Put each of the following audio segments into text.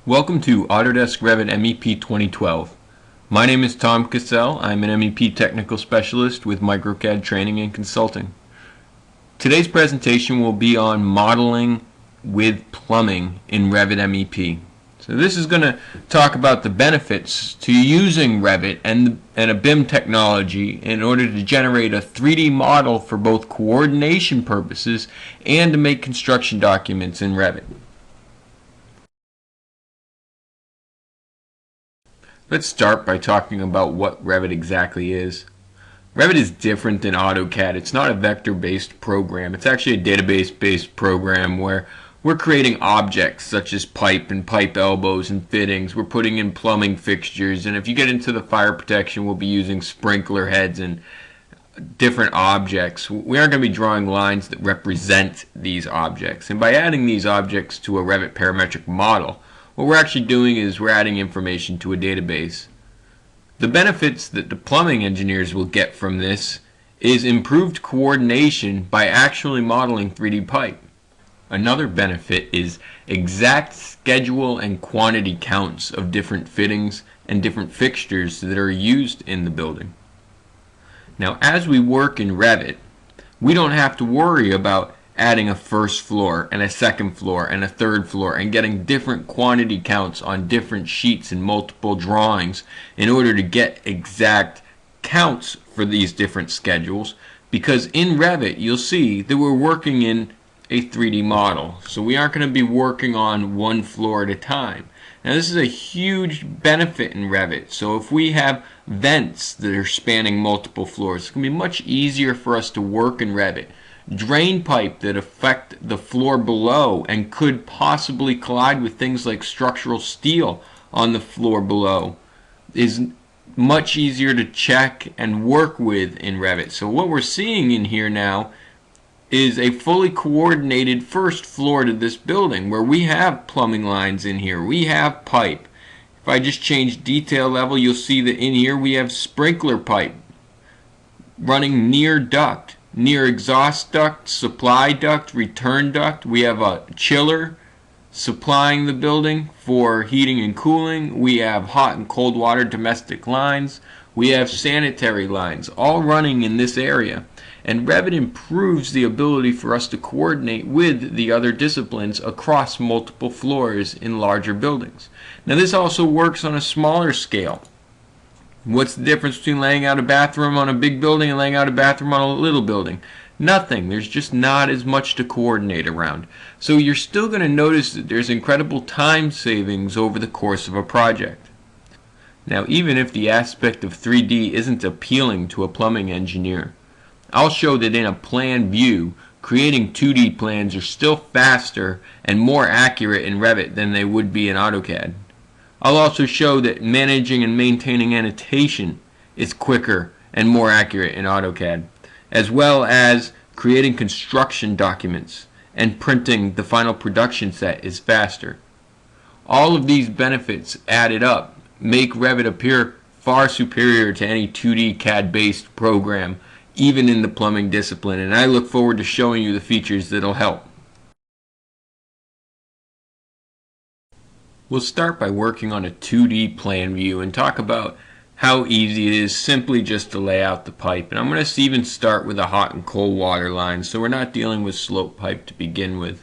Welcome to Autodesk Revit MEP 2012. My name is Tom Cassell. I'm an MEP technical specialist with MicroCAD training and consulting. Today's presentation will be on modeling with plumbing in Revit MEP. So this is going to talk about the benefits to using Revit and a BIM technology in order to generate a 3D model for both coordination purposes and to make construction documents in Revit. Let's start by talking about what Revit exactly is. Revit is different than AutoCAD. It's not a vector-based program. It's actually a database-based program where we're creating objects such as pipe and pipe elbows and fittings. We're putting in plumbing fixtures, and if you get into the fire protection, we'll be using sprinkler heads and different objects. We aren't going to be drawing lines that represent these objects. And by adding these objects to a Revit parametric model, what we're actually doing is we're adding information to a database. The benefits that the plumbing engineers will get from this is improved coordination by actually modeling 3D pipe. Another benefit is exact schedule and quantity counts of different fittings and different fixtures that are used in the building. Now, as we work in Revit, we don't have to worry about adding a first floor and a second floor and a third floor and getting different quantity counts on different sheets and multiple drawings in order to get exact counts for these different schedules, because in Revit you'll see that we're working in a 3D model, so we aren't going to be working on one floor at a time. Now this is a huge benefit in Revit. So if we have vents that are spanning multiple floors, it's going to be much easier for us to work in Revit. Drain pipe that affect the floor below and could possibly collide with things like structural steel on the floor below is much easier to check and work with in Revit. So what we're seeing in here now is a fully coordinated first floor to this building where we have plumbing lines in here, we have pipe. If I just change detail level, you'll see that in here we have sprinkler pipe running near duct, near exhaust duct, supply duct, return duct. We have a chiller supplying the building for heating and cooling. We have hot and cold water domestic lines. We have sanitary lines all running in this area. And Revit improves the ability for us to coordinate with the other disciplines across multiple floors in larger buildings. Now this also works on a smaller scale. What's the difference between laying out a bathroom on a big building and laying out a bathroom on a little building? Nothing. There's just not as much to coordinate around. So you're still going to notice that there's incredible time savings over the course of a project. Now, even if the aspect of 3D isn't appealing to a plumbing engineer, I'll show that in a plan view, creating 2D plans are still faster and more accurate in Revit than they would be in AutoCAD. I'll also show that managing and maintaining annotation is quicker and more accurate in AutoCAD, as well as creating construction documents and printing the final production set is faster. All of these benefits added up make Revit appear far superior to any 2D CAD-based program, even in the plumbing discipline, and I look forward to showing you the features that'll help. We'll start by working on a 2D plan view and talk about how easy it is simply just to lay out the pipe. And I'm going to even start with a hot and cold water line, so we're not dealing with slope pipe to begin with.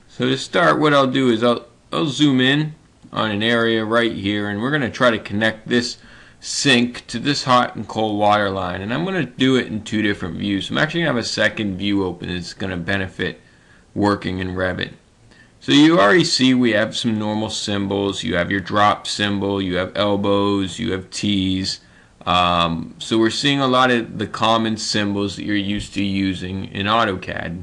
So to start, what I'll do is I'll zoom in on an area right here, and we're going to try to connect this sink to this hot and cold water line. And I'm going to do it in two different views. I'm actually going to have a second view open that's going to benefit working in Revit. So you already see we have some normal symbols. You have your drop symbol, you have elbows, you have T's. So we're seeing a lot of the common symbols that you're used to using in AutoCAD.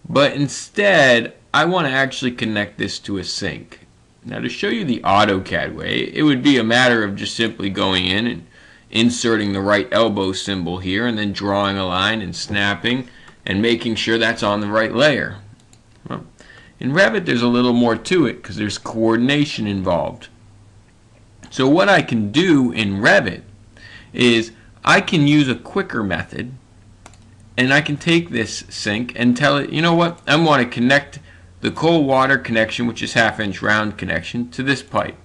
But instead, I want to actually connect this to a sink. Now to show you the AutoCAD way, it would be a matter of just simply going in and inserting the right elbow symbol here and then drawing a line and snapping and making sure that's on the right layer. Well, in Revit there's a little more to it because there's coordination involved. So what I can do in Revit is I can use a quicker method, and I can take this sink and tell it, you know what, I want to connect the cold water connection, which is 1/2 inch round connection, to this pipe.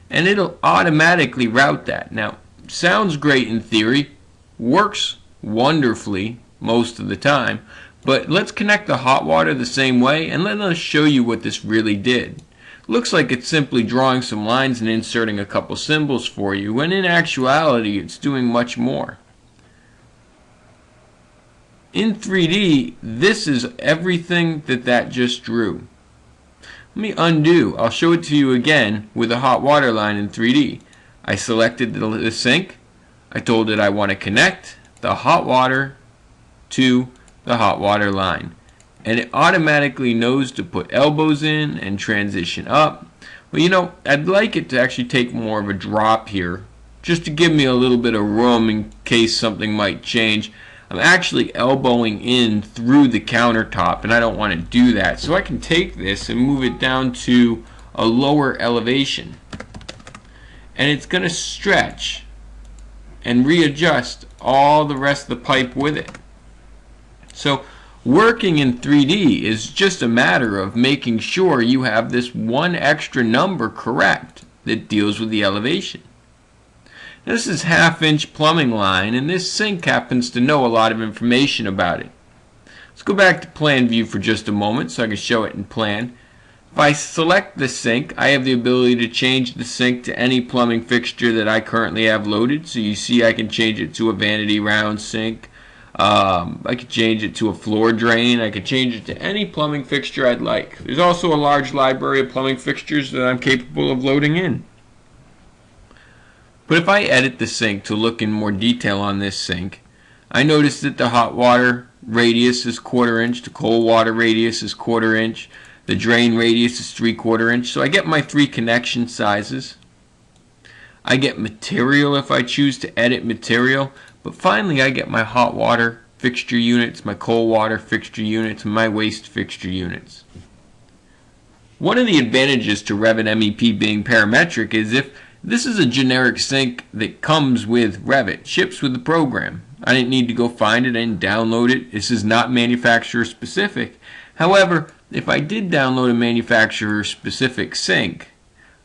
And it'll automatically route that. Now, sounds great in theory, works wonderfully most of the time, but let's connect the hot water the same way and let us show you what this really did. Looks like it's simply drawing some lines and inserting a couple symbols for you, when in actuality it's doing much more. In 3D, this is everything that just drew. Let me undo. I'll show it to you again with a hot water line in 3D. I selected the sink. I told it I want to connect the hot water to the hot water line. And it automatically knows to put elbows in and transition up. Well, you know, I'd like it to actually take more of a drop here, just to give me a little bit of room in case something might change. I'm actually elbowing in through the countertop, and I don't want to do that. So I can take this and move it down to a lower elevation. And it's going to stretch and readjust all the rest of the pipe with it. So working in 3D is just a matter of making sure you have this one extra number correct that deals with the elevation. This is 1/2 inch plumbing line, and this sink happens to know a lot of information about it. Let's go back to plan view for just a moment so I can show it in plan. If I select the sink, I have the ability to change the sink to any plumbing fixture that I currently have loaded. So you see I can change it to a vanity round sink. I could change it to a floor drain. I could change it to any plumbing fixture I'd like. There's also a large library of plumbing fixtures that I'm capable of loading in. But if I edit the sink to look in more detail on this sink, I notice that the hot water radius is 1/4 inch, the cold water radius is 1/4 inch, the drain radius is 3/4 inch. So I get my 3 connection sizes. I get material if I choose to edit material. But finally, I get my hot water fixture units, my cold water fixture units, and my waste fixture units. One of the advantages to Revit MEP being parametric is if this is a generic sink that comes with Revit, ships with the program. I didn't need to go find it and download it. This is not manufacturer specific. However, if I did download a manufacturer specific sink,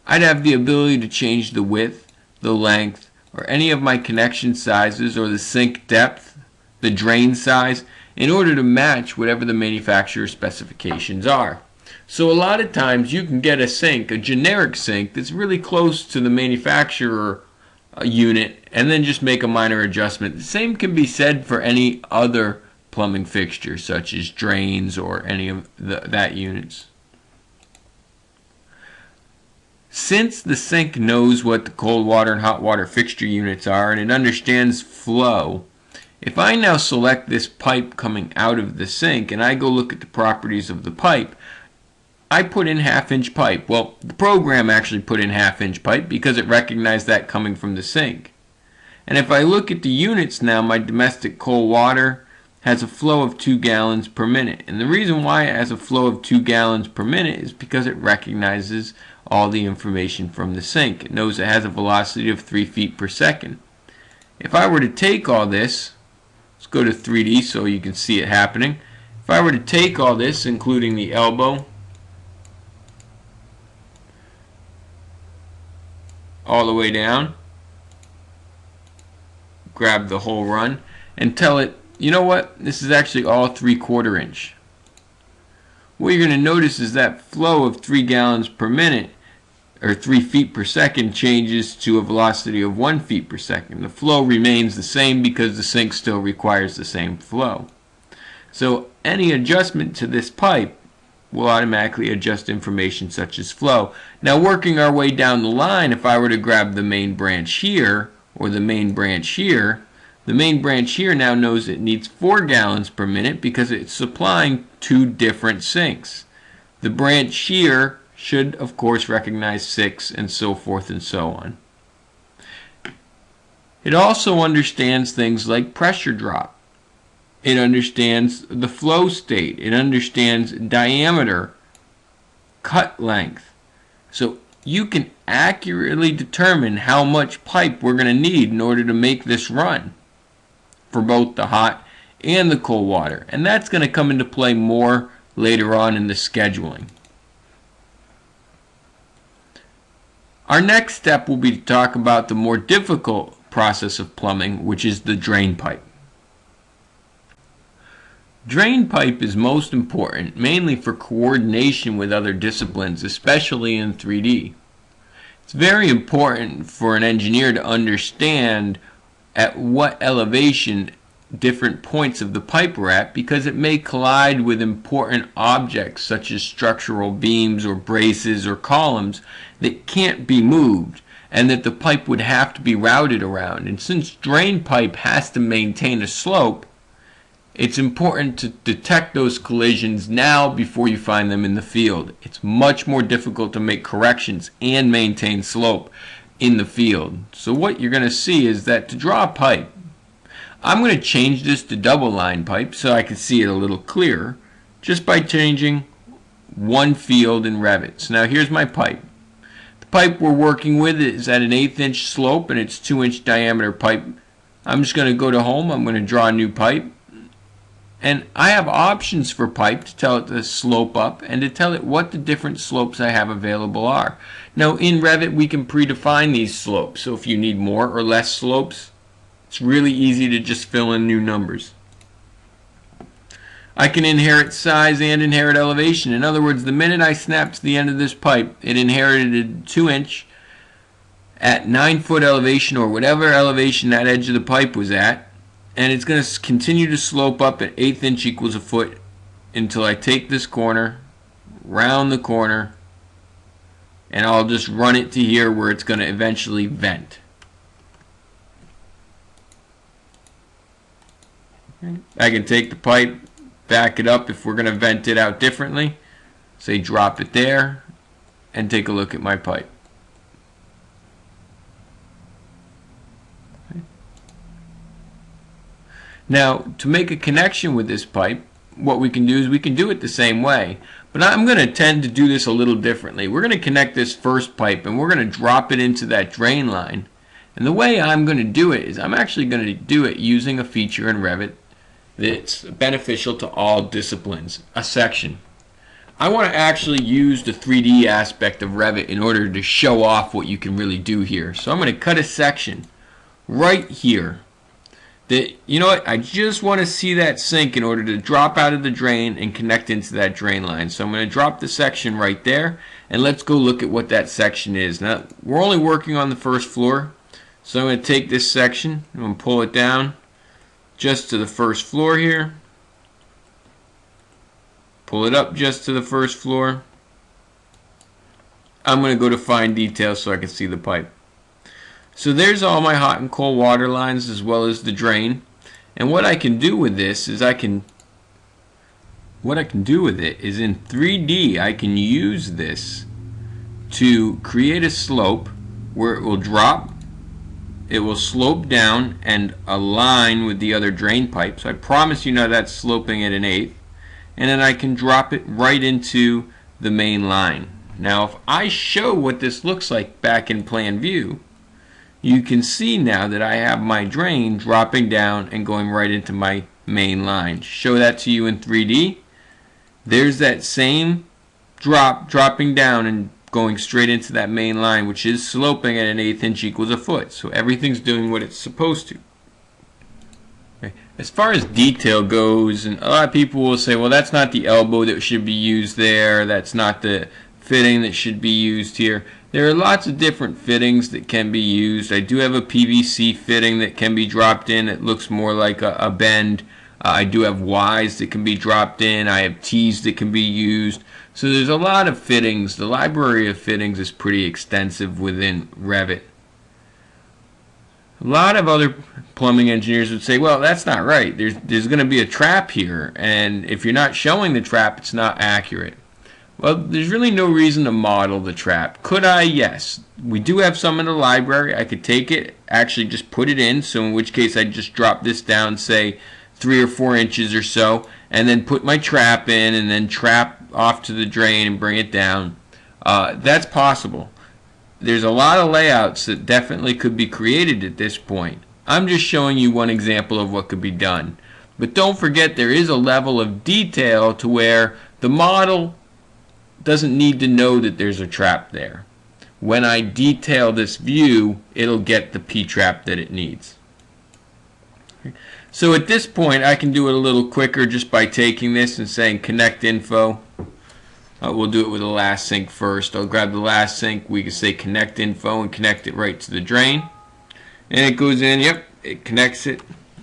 I'd have the ability to change the width, the length, or any of my connection sizes, or the sink depth, the drain size, in order to match whatever the manufacturer specifications are. So a lot of times you can get a sink, a generic sink, that's really close to the manufacturer unit, and then just make a minor adjustment. The same can be said for any other plumbing fixture, such as drains or any of that units. Since the sink knows what the cold water and hot water fixture units are, and it understands flow, if I now select this pipe coming out of the sink and I go look at the properties of the pipe, I put in 1/2 inch pipe. Well, the program actually put in 1/2 inch pipe because it recognized that coming from the sink. And if I look at the units now, my domestic cold water has a flow of 2 gallons per minute. And the reason why it has a flow of 2 gallons per minute is because it recognizes all the information from the sink. It knows it has a velocity of 3 feet per second. If I were to take all this, let's go to 3D so you can see it happening. If I were to take all this, including the elbow, all the way down, grab the whole run, and tell it, you know what, this is actually all 3/4 inch. What you're going to notice is that flow of 3 gallons per minute, or 3 feet per second, changes to a velocity of 1 feet per second. The flow remains the same because the sink still requires the same flow. So any adjustment to this pipe will automatically adjust information such as flow. Now, working our way down the line, if I were to grab the main branch here, or the main branch here, the main branch here now knows it needs 4 gallons per minute because it's supplying 2 different sinks. The branch here should, of course, recognize 6, and so forth and so on. It also understands things like pressure drop. It understands the flow state. It understands diameter, cut length. So you can accurately determine how much pipe we're going to need in order to make this run for both the hot and the cold water. And that's going to come into play more later on in the scheduling. Our next step will be to talk about the more difficult process of plumbing, which is the drain pipe. Drain pipe is most important, mainly for coordination with other disciplines, especially in 3D. It's very important for an engineer to understand at what elevation different points of the pipe are at, because it may collide with important objects such as structural beams or braces or columns that can't be moved, and that the pipe would have to be routed around. And since drain pipe has to maintain a slope, it's important to detect those collisions now before you find them in the field. It's much more difficult to make corrections and maintain slope in the field. So what you're going to see is that to draw a pipe, I'm going to change this to double line pipe so I can see it a little clearer just by changing one field in Revit. So now here's my pipe. The pipe we're working with is at an 1/8 inch slope and it's 2-inch diameter pipe. I'm just going to go to home. I'm going to draw a new pipe. And I have options for pipe to tell it to slope up and to tell it what the different slopes I have available are. Now in Revit we can predefine these slopes, so if you need more or less slopes, it's really easy to just fill in new numbers. I can inherit size and inherit elevation. In other words, the minute I snapped to the end of this pipe, it inherited 2-inch at 9-foot elevation or whatever elevation that edge of the pipe was at. And it's going to continue to slope up at 1/8 inch equals a foot until I take this corner, round the corner, and I'll just run it to here where it's going to eventually vent. I can take the pipe, back it up if we're going to vent it out differently. Say drop it there, and take a look at my pipe. Now, to make a connection with this pipe, what we can do is we can do it the same way. But I'm going to tend to do this a little differently. We're going to connect this first pipe and we're going to drop it into that drain line. And the way I'm going to do it is I'm actually going to do it using a feature in Revit that's beneficial to all disciplines, a section. I want to actually use the 3D aspect of Revit in order to show off what you can really do here. So I'm going to cut a section right here. You know what, I just want to see that sink in order to drop out of the drain and connect into that drain line. So I'm going to drop the section right there, and let's go look at what that section is. Now, we're only working on the first floor, so I'm going to take this section, I'm going to pull it down just to the first floor here, pull it up just to the first floor. I'm going to go to fine details so I can see the pipe. So there's all my hot and cold water lines as well as the drain. And what I can do with this is in 3D I can use this to create a slope where it will drop, it will slope down and align with the other drain pipe. So I promise you now that's sloping at an 1/8. And then I can drop it right into the main line. Now if I show what this looks like back in plan view, you can see now that I have my drain dropping down and going right into my main line. Show that to you in 3D. There's that same dropping down and going straight into that main line, which is sloping at an 1/8 inch equals a foot. So everything's doing what it's supposed to. Okay. As far as detail goes, and a lot of people will say, well, that's not the elbow that should be used there, that's not the fitting that should be used here. There are lots of different fittings that can be used. I do have a PVC fitting that can be dropped in. It looks more like a bend. I do have Ys that can be dropped in. I have Ts that can be used. So there's a lot of fittings. The library of fittings is pretty extensive within Revit. A lot of other plumbing engineers would say, well, that's not right. There's going to be a trap here, and if you're not showing the trap, it's not accurate. Well, there's really no reason to model the trap. Could I? Yes. We do have some in the library. I could take it, actually just put it in, so in which case I'd just drop this down, say 3 or 4 inches or so, and then put my trap in and then trap off to the drain and bring it down. That's possible. There's a lot of layouts that definitely could be created at this point. I'm just showing you one example of what could be done. But don't forget there is a level of detail to where The model doesn't need to know that there's a trap there. When I detail this view, it'll get the P-trap that it needs. So at this point, I can do it a little quicker just by taking this and saying connect info. We'll do it with the last sink first. I'll grab the last sink. We can say connect info and connect it right to the drain. And it goes in, yep, it connects it.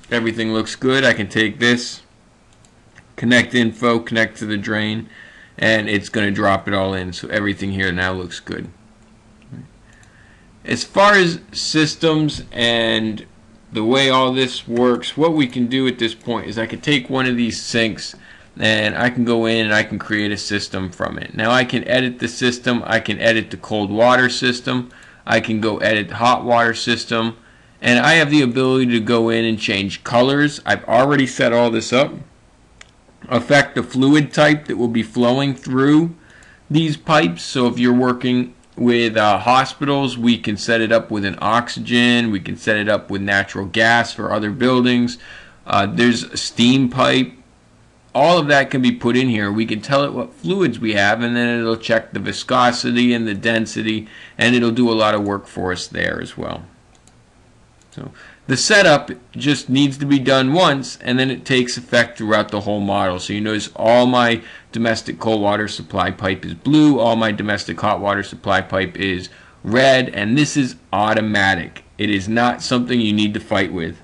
Everything looks good. I can take this, connect info, connect to the drain, and it's going to drop it all in. So everything here now looks good. As far as systems and the way all this works, what we can do at this point is I can take one of these sinks and I can go in and I can create a system from it. Now I can edit the system, I can edit the cold water system, I can go edit the hot water system, and I have the ability to go in and change colors. I've already set all this up. Affect the fluid type that will be flowing through these pipes. So if you're working with hospitals, we can set it up with an oxygen, we can set it up with natural gas for other buildings. There's a steam pipe. All of that can be put in here. We can tell it what fluids we have, and then it'll check the viscosity and the density, and it'll do a lot of work for us there as well. So the setup just needs to be done once, and then it takes effect throughout the whole model. So you notice all my domestic cold water supply pipe is blue, all my domestic hot water supply pipe is red, and this is automatic. It is not something you need to fight with.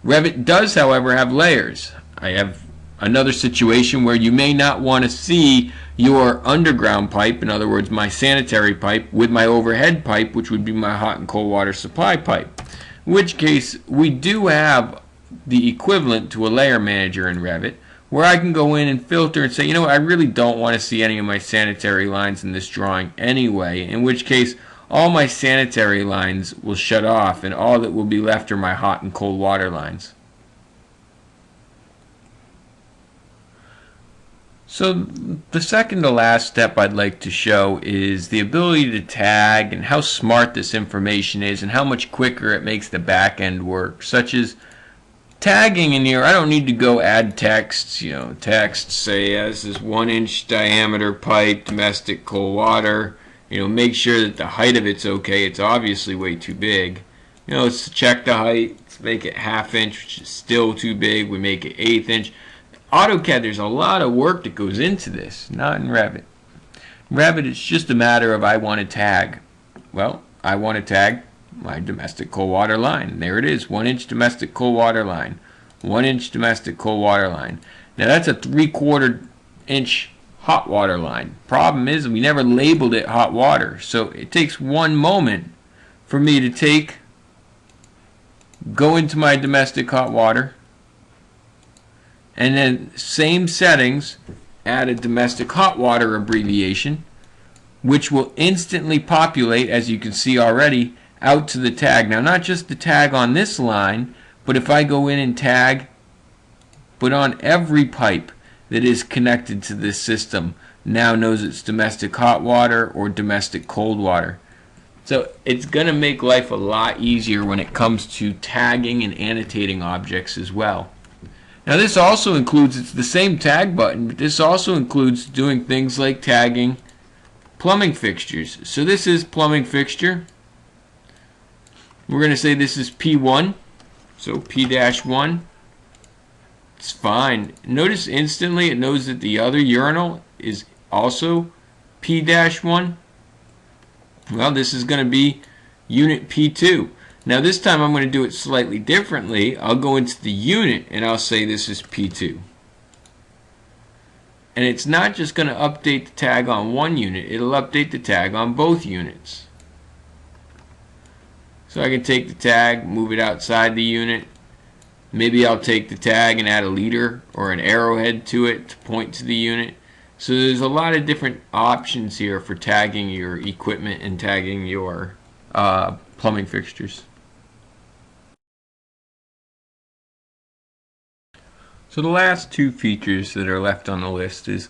Revit does, however, have layers. I have another situation where you may not want to see your underground pipe, in other words my sanitary pipe, with my overhead pipe, which would be my hot and cold water supply pipe. In which case we do have the equivalent to a layer manager in Revit, where I can go in and filter and say, you know what, I really don't want to see any of my sanitary lines in this drawing anyway, in which case all my sanitary lines will shut off and all that will be left are my hot and cold water lines. So the second to last step I'd like to show is the ability to tag and how smart this information is and how much quicker it makes the back end work, such as tagging in here. I don't need to go add texts, text say this is 1-inch diameter pipe, domestic cold water, make sure that the height of it's okay. It's obviously way too big. Let's check the height, let's make it 1/2 inch, which is still too big. We make it 1/8 inch. AutoCAD, there's a lot of work that goes into this, not in Revit. Revit, it's just a matter of I want to tag. Well, I want to tag my domestic cold water line. There it is, 1-inch domestic cold water line. 1-inch domestic cold water line. Now that's a 3/4 inch hot water line. Problem is we never labeled it hot water. So it takes one moment for me to go into my domestic hot water, and then same settings, add a domestic hot water abbreviation, which will instantly populate, as you can see already, out to the tag. Now not just the tag on this line, but if I go in and tag, but on every pipe that is connected to this system now knows it's domestic hot water or domestic cold water. So it's going to make life a lot easier when it comes to tagging and annotating objects as well. Now this also includes, it's the same tag button, but this also includes doing things like tagging plumbing fixtures. So this is plumbing fixture. We're going to say this is P1, so P-1. It's fine. Notice instantly it knows that the other urinal is also P-1. Well, this is going to be unit P2. Now this time I'm going to do it slightly differently. I'll go into the unit and I'll say this is P2. And it's not just going to update the tag on one unit, it'll update the tag on both units. So I can take the tag, move it outside the unit. Maybe I'll take the tag and add a leader or an arrowhead to it to point to the unit. So there's a lot of different options here for tagging your equipment and tagging your plumbing fixtures. So the last two features that are left on the list is,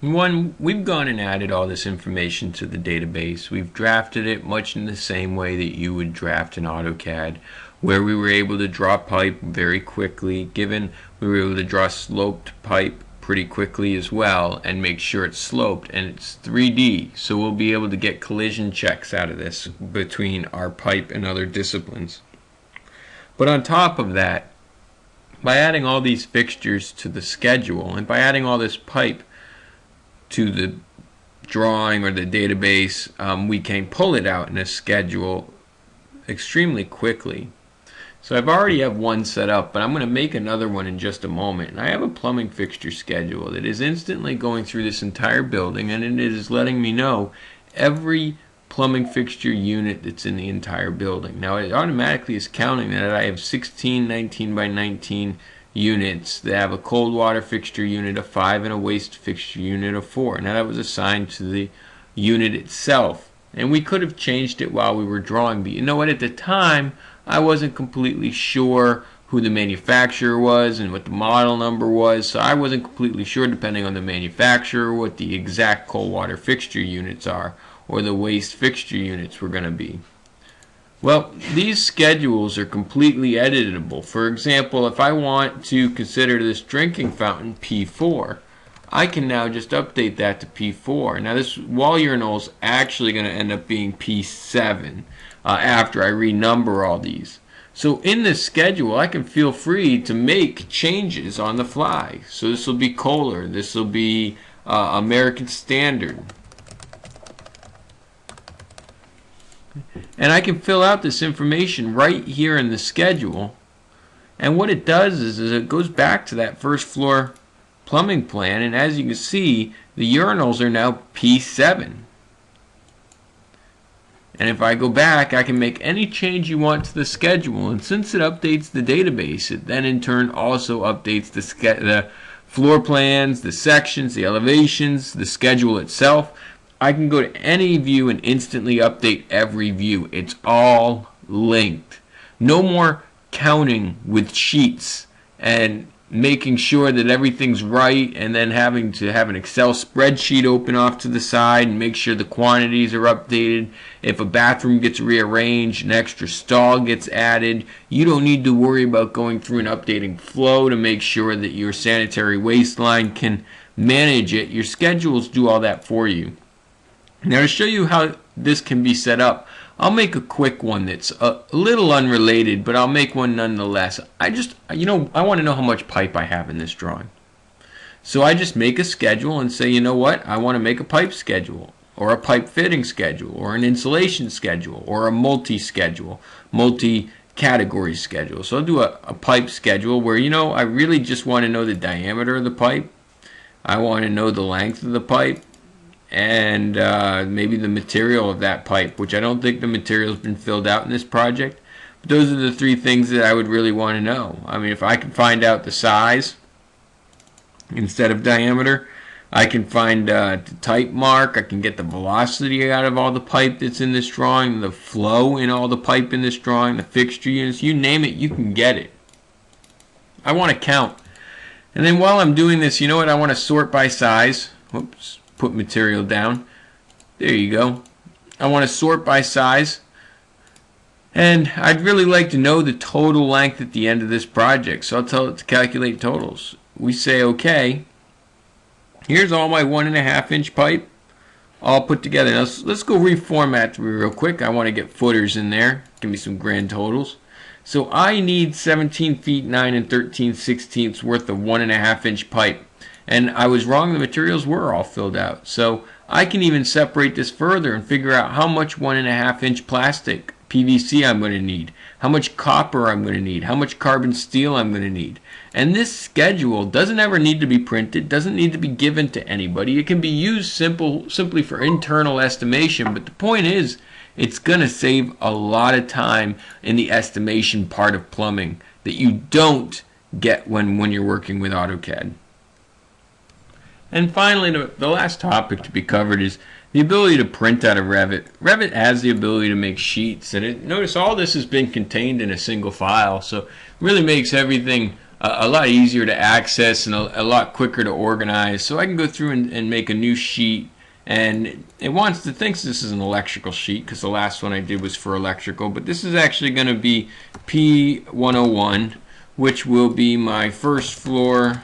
one, we've gone and added all this information to the database. We've drafted it much in the same way that you would draft an AutoCAD, where we were able to draw pipe very quickly. Given we were able to draw sloped pipe pretty quickly as well and make sure it's sloped, and it's 3D, so we'll be able to get collision checks out of this between our pipe and other disciplines. But on top of that, by adding all these fixtures to the schedule and by adding all this pipe to the drawing or the database, we can pull it out in a schedule extremely quickly. So I've already have one set up, but I'm going to make another one in just a moment. And I have a plumbing fixture schedule that is instantly going through this entire building, and it is letting me know every plumbing fixture unit that's in the entire building. Now it automatically is counting that I have 16 19 by 19 units that have a cold water fixture unit of 5 and a waste fixture unit of 4. Now that was assigned to the unit itself, and we could have changed it while we were drawing, but you know what, at the time I wasn't completely sure who the manufacturer was and what the model number was, so I wasn't completely sure, depending on the manufacturer, what the exact cold water fixture units are or the waste fixture units were going to be. Well, these schedules are completely editable. For example, if I want to consider this drinking fountain P4, I can now just update that to P4. Now this wall urinal is actually going to end up being P7 after I renumber all these. So in this schedule, I can feel free to make changes on the fly. So this will be Kohler, this will be American Standard. And I can fill out this information right here in the schedule. And what it does is it goes back to that first floor plumbing plan, and as you can see, the urinals are now P7. And if I go back, I can make any change you want to the schedule, and since it updates the database, it then in turn also updates the floor plans, the sections, the elevations, the schedule itself. I can go to any view and instantly update every view. It's all linked. No more counting with sheets and making sure that everything's right and then having to have an Excel spreadsheet open off to the side and make sure the quantities are updated. If a bathroom gets rearranged, an extra stall gets added, you don't need to worry about going through and updating flow to make sure that your sanitary waste line can manage it. Your schedules do all that for you. Now to show you how this can be set up, I'll make a quick one that's a little unrelated, but I'll make one nonetheless. I want to know how much pipe I have in this drawing. So I just make a schedule and say, you know what, I want to make a pipe schedule, or a pipe fitting schedule, or an insulation schedule, or a multi-schedule, multi-category schedule. So I'll do a pipe schedule where, I really just want to know the diameter of the pipe. I want to know the length of the pipe. And maybe the material of that pipe, which I don't think the material has been filled out in this project. But those are the three things that I would really want to know. I mean, if I can find out the size instead of diameter, I can find the type mark, I can get the velocity out of all the pipe that's in this drawing, the flow in all the pipe in this drawing, the fixture units, you name it, you can get it. I want to count. And then while I'm doing this, you know what, I want to sort by size. Whoops. Put material down. There you go. I want to sort by size, and I'd really like to know the total length at the end of this project, so I'll tell it to calculate totals. We say okay, here's all my 1.5 inch pipe all put together. Now let's go reformat real quick. I want to get footers in there, give me some grand totals. So I need 17 feet 9 and 13/16 worth of 1.5 inch pipe. And I was wrong, the materials were all filled out. So I can even separate this further and figure out how much 1.5 inch plastic PVC I'm going to need, how much copper I'm going to need, how much carbon steel I'm going to need. And this schedule doesn't ever need to be printed, doesn't need to be given to anybody. It can be used simply for internal estimation, but the point is, it's going to save a lot of time in the estimation part of plumbing that you don't get when you're working with AutoCAD. And finally, the last topic to be covered is the ability to print out of Revit. Revit has the ability to make sheets, and notice all this has been contained in a single file, so it really makes everything a lot easier to access and a lot quicker to organize. So I can go through and make a new sheet, and it thinks this is an electrical sheet because the last one I did was for electrical, but this is actually going to be P101, which will be my first floor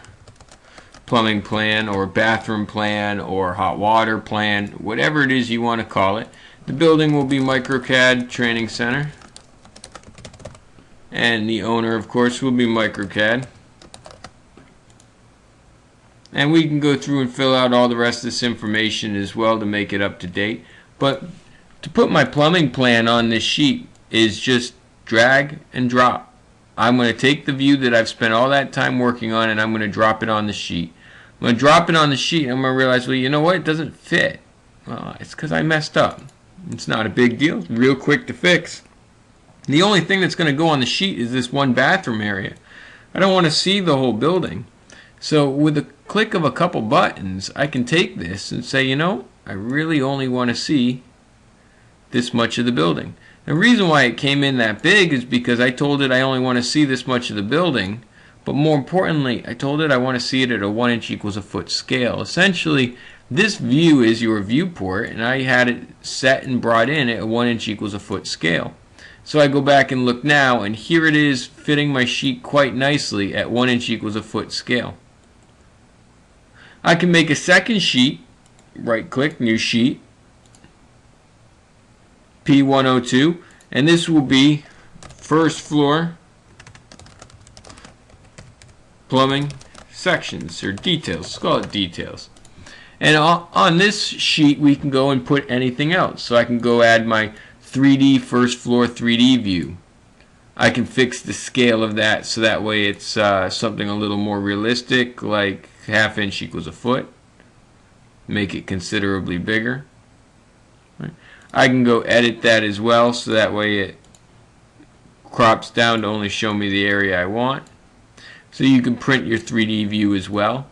plumbing plan or bathroom plan or hot water plan, whatever it is you want to call it. The building will be MicroCAD Training Center, and the owner, of course, will be MicroCAD. And we can go through and fill out all the rest of this information as well to make it up to date. But to put my plumbing plan on this sheet is just drag and drop. I'm going to take the view that I've spent all that time working on and I'm going to drop it on the sheet. I'm going to drop it on the sheet and I'm going to realize, well, you know what? It doesn't fit. Well, it's because I messed up. It's not a big deal. It's real quick to fix. The only thing that's going to go on the sheet is this one bathroom area. I don't want to see the whole building. So with a click of a couple buttons, I can take this and say, you know, I really only want to see this much of the building. The reason why it came in that big is because I told it I only want to see this much of the building, but more importantly, I told it I want to see it at a 1 inch equals a foot scale. Essentially, this view is your viewport, and I had it set and brought in at a 1 inch equals a foot scale. So I go back and look now, and here it is fitting my sheet quite nicely at 1 inch equals a foot scale. I can make a second sheet, right click, new sheet, P102, and this will be first floor plumbing sections or details. Let's call it details. And on this sheet we can go and put anything else. So I can go add my 3D first floor 3D view. I can fix the scale of that so that way it's something a little more realistic, like ½ inch equals a foot. Make it considerably bigger. Right. I can go edit that as well so that way it crops down to only show me the area I want. So you can print your 3D view as well.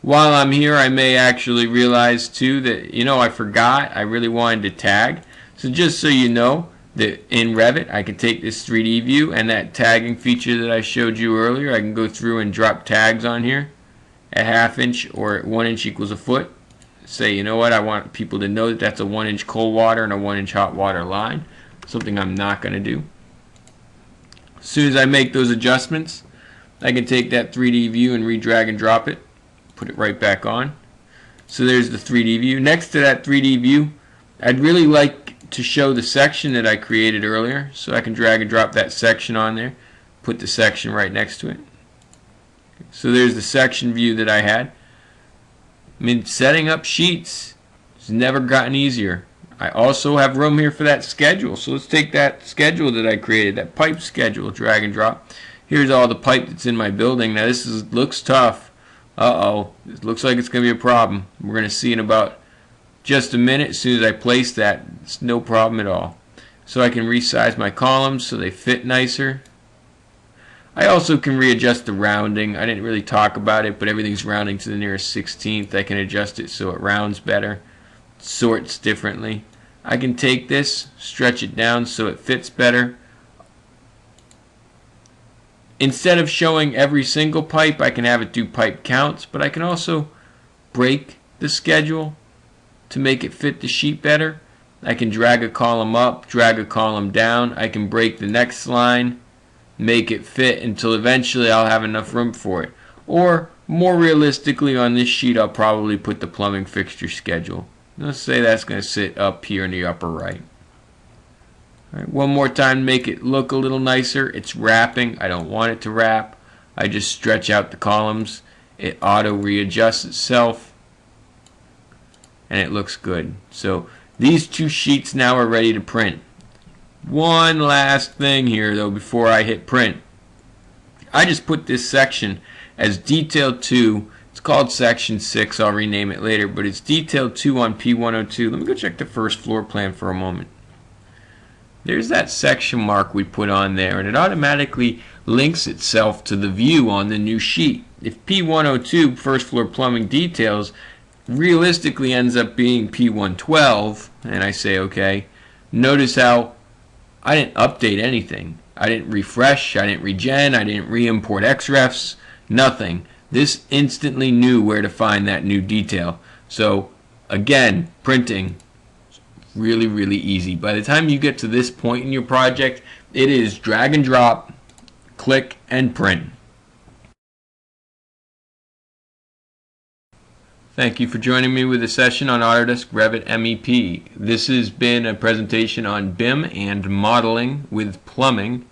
While I'm here, I may actually realize too that, you know, I forgot I really wanted to tag. So just so you know that in Revit I can take this 3D view and that tagging feature that I showed you earlier, I can go through and drop tags on here at ½ inch or at 1 inch equals a foot. Say, you know what, I want people to know that that's a 1 inch cold water and a 1 inch hot water line. Something I'm not going to do. As soon as I make those adjustments, I can take that 3D view and re-drag and drop it. Put it right back on. So there's the 3D view. Next to that 3D view, I'd really like to show the section that I created earlier. So I can drag and drop that section on there. Put the section right next to it. So there's the section view that I had. I mean, setting up sheets has never gotten easier. I also have room here for that schedule. So let's take that schedule that I created, that pipe schedule, drag and drop. Here's all the pipe that's in my building. Now this looks tough. Uh-oh, it looks like it's going to be a problem. We're going to see in about just a minute. As soon as I place that, it's no problem at all. So I can resize my columns so they fit nicer. I also can readjust the rounding. I didn't really talk about it, but everything's rounding to the nearest 16th. I can adjust it so it rounds better, sorts differently. I can take this, stretch it down so it fits better. Instead of showing every single pipe, I can have it do pipe counts, but I can also break the schedule to make it fit the sheet better. I can drag a column up, drag a column down. I can break the next line, make it fit until eventually I'll have enough room for it. Or more realistically, on this sheet I'll probably put the plumbing fixture schedule. Let's say that's going to sit up here in the upper right. All right, one more time to make it look a little nicer. It's wrapping. I don't want it to wrap. I just stretch out the columns. It auto readjusts itself and it looks good. So these two sheets now are ready to print. One last thing here though before I hit print. I just put this section as detail 2. It's called section 6. I'll rename it later, but it's detail 2 on P102. Let me go check the first floor plan for a moment. There's that section mark we put on there, and it automatically links itself to the view on the new sheet. If P102, first floor plumbing details, realistically ends up being P112, and I say okay, notice how I didn't update anything. I didn't refresh, I didn't regen, I didn't re-import XREFs, nothing. This instantly knew where to find that new detail. So again, printing. Really, really easy. By the time you get to this point in your project, it is drag and drop, click and print. Thank you for joining me with a session on Autodesk Revit MEP. This has been a presentation on BIM and modeling with plumbing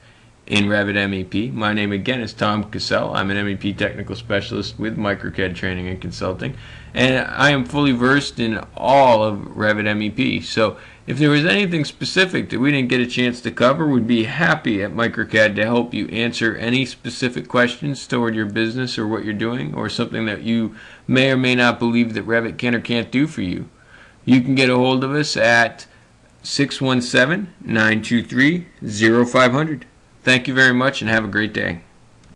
in Revit MEP. My name again is Tom Cassell. I'm an MEP technical specialist with MicroCAD training and consulting, and I am fully versed in all of Revit MEP. So if there was anything specific that we didn't get a chance to cover, we'd be happy at MicroCAD to help you answer any specific questions toward your business or what you're doing, or something that you may or may not believe that Revit can or can't do for you. You can get a hold of us at 617-923-0500. Thank you very much and have a great day.